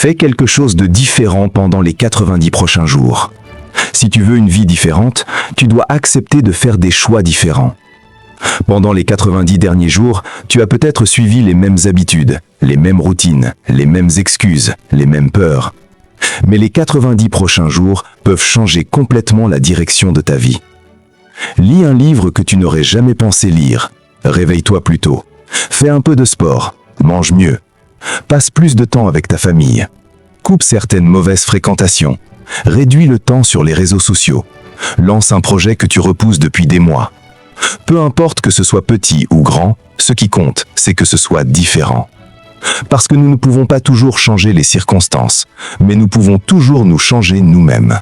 Fais quelque chose de différent pendant les 90 prochains jours. Si tu veux une vie différente, tu dois accepter de faire des choix différents. Pendant les 90 derniers jours, tu as peut-être suivi les mêmes habitudes, les mêmes routines, les mêmes excuses, les mêmes peurs. Mais les 90 prochains jours peuvent changer complètement la direction de ta vie. Lis un livre que tu n'aurais jamais pensé lire. Réveille-toi plus tôt. Fais un peu de sport. Mange mieux. Passe plus de temps avec ta famille. Coupe certaines mauvaises fréquentations. Réduis le temps sur les réseaux sociaux. Lance un projet que tu repousses depuis des mois. Peu importe que ce soit petit ou grand, ce qui compte, c'est que ce soit différent. Parce que nous ne pouvons pas toujours changer les circonstances, mais nous pouvons toujours nous changer nous-mêmes.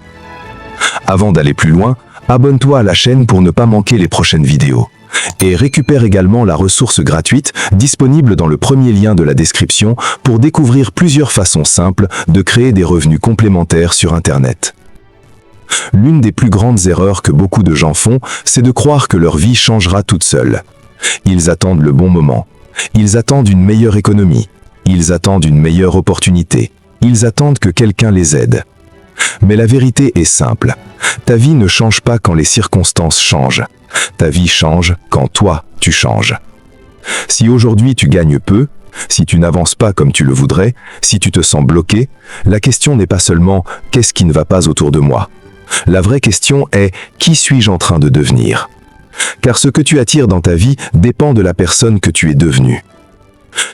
Avant d'aller plus loin, abonne-toi à la chaîne pour ne pas manquer les prochaines vidéos. Et récupère également la ressource gratuite disponible dans le premier lien de la description pour découvrir plusieurs façons simples de créer des revenus complémentaires sur Internet. L'une des plus grandes erreurs que beaucoup de gens font, c'est de croire que leur vie changera toute seule. Ils attendent le bon moment. Ils attendent une meilleure économie. Ils attendent une meilleure opportunité. Ils attendent que quelqu'un les aide. Mais la vérité est simple. Ta vie ne change pas quand les circonstances changent. Ta vie change quand toi, tu changes. Si aujourd'hui tu gagnes peu, si tu n'avances pas comme tu le voudrais, si tu te sens bloqué, la question n'est pas seulement « qu'est-ce qui ne va pas autour de moi ?» La vraie question est « qui suis-je en train de devenir ?» Car ce que tu attires dans ta vie dépend de la personne que tu es devenue.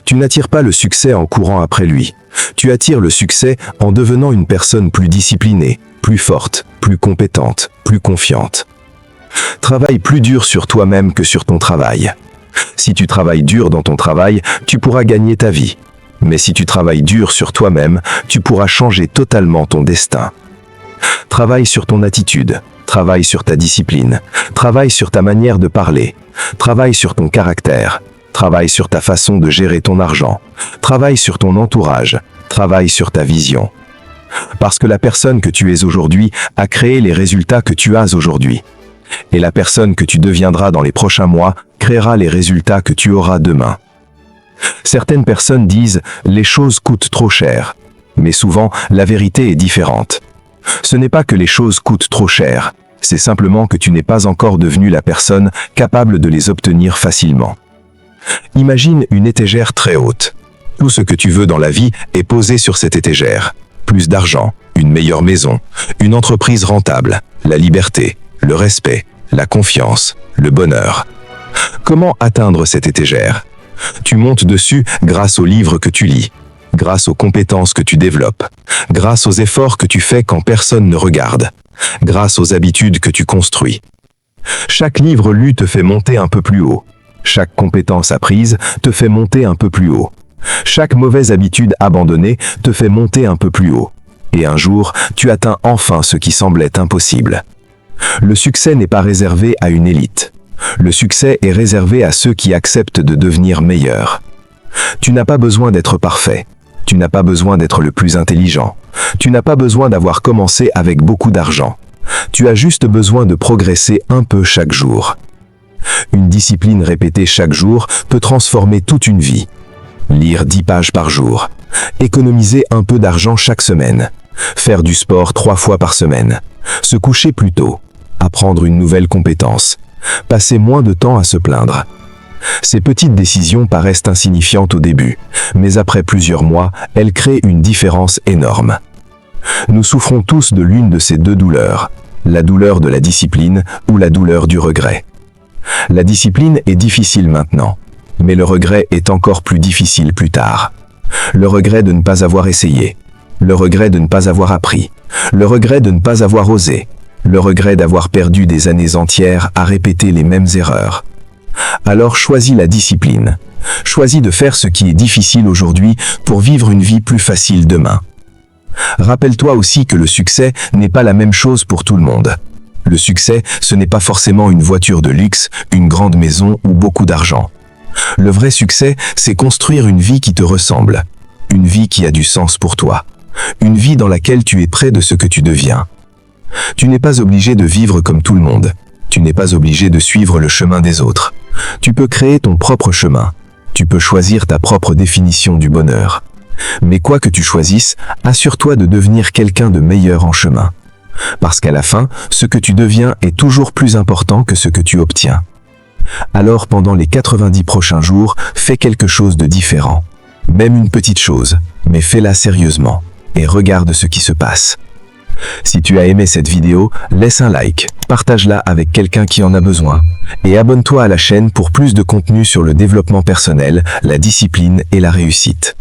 Tu n'attires pas le succès en courant après lui. Tu attires le succès en devenant une personne plus disciplinée, plus forte, plus compétente, plus confiante. Travaille plus dur sur toi-même que sur ton travail. Si tu travailles dur dans ton travail, tu pourras gagner ta vie. Mais si tu travailles dur sur toi-même, tu pourras changer totalement ton destin. Travaille sur ton attitude, travaille sur ta discipline, travaille sur ta manière de parler, travaille sur ton caractère, travaille sur ta façon de gérer ton argent, travaille sur ton entourage, travaille sur ta vision. Parce que la personne que tu es aujourd'hui a créé les résultats que tu as aujourd'hui. Et la personne que tu deviendras dans les prochains mois créera les résultats que tu auras demain. Certaines personnes disent « les choses coûtent trop cher », mais souvent la vérité est différente. Ce n'est pas que les choses coûtent trop cher, c'est simplement que tu n'es pas encore devenu la personne capable de les obtenir facilement. Imagine une étagère très haute. Tout ce que tu veux dans la vie est posé sur cette étagère. Plus d'argent, une meilleure maison, une entreprise rentable, la liberté, le respect, la confiance, le bonheur. Comment atteindre cette étagère? Tu montes dessus grâce aux livres que tu lis, grâce aux compétences que tu développes, grâce aux efforts que tu fais quand personne ne regarde, grâce aux habitudes que tu construis. Chaque livre lu te fait monter un peu plus haut. Chaque compétence apprise te fait monter un peu plus haut. Chaque mauvaise habitude abandonnée te fait monter un peu plus haut. Et un jour, tu atteins enfin ce qui semblait impossible. Le succès n'est pas réservé à une élite. Le succès est réservé à ceux qui acceptent de devenir meilleurs. Tu n'as pas besoin d'être parfait. Tu n'as pas besoin d'être le plus intelligent. Tu n'as pas besoin d'avoir commencé avec beaucoup d'argent. Tu as juste besoin de progresser un peu chaque jour. Une discipline répétée chaque jour peut transformer toute une vie. Lire 10 pages par jour. Économiser un peu d'argent chaque semaine. Faire du sport 3 fois par semaine. Se coucher plus tôt. Apprendre une nouvelle compétence. Passer moins de temps à se plaindre. Ces petites décisions paraissent insignifiantes au début, mais après plusieurs mois, elles créent une différence énorme. Nous souffrons tous de l'une de ces deux douleurs, la douleur de la discipline ou la douleur du regret. La discipline est difficile maintenant, mais le regret est encore plus difficile plus tard. Le regret de ne pas avoir essayé, le regret de ne pas avoir appris, le regret de ne pas avoir osé, le regret d'avoir perdu des années entières à répéter les mêmes erreurs. Alors choisis la discipline. Choisis de faire ce qui est difficile aujourd'hui pour vivre une vie plus facile demain. Rappelle-toi aussi que le succès n'est pas la même chose pour tout le monde. Le succès, ce n'est pas forcément une voiture de luxe, une grande maison ou beaucoup d'argent. Le vrai succès, c'est construire une vie qui te ressemble. Une vie qui a du sens pour toi. Une vie dans laquelle tu es près de ce que tu deviens. Tu n'es pas obligé de vivre comme tout le monde. Tu n'es pas obligé de suivre le chemin des autres. Tu peux créer ton propre chemin. Tu peux choisir ta propre définition du bonheur. Mais quoi que tu choisisses, assure-toi de devenir quelqu'un de meilleur en chemin. Parce qu'à la fin, ce que tu deviens est toujours plus important que ce que tu obtiens. Alors pendant les 90 prochains jours, fais quelque chose de différent. Même une petite chose, mais fais-la sérieusement. Et regarde ce qui se passe. Si tu as aimé cette vidéo, laisse un like, partage-la avec quelqu'un qui en a besoin. Et abonne-toi à la chaîne pour plus de contenu sur le développement personnel, la discipline et la réussite.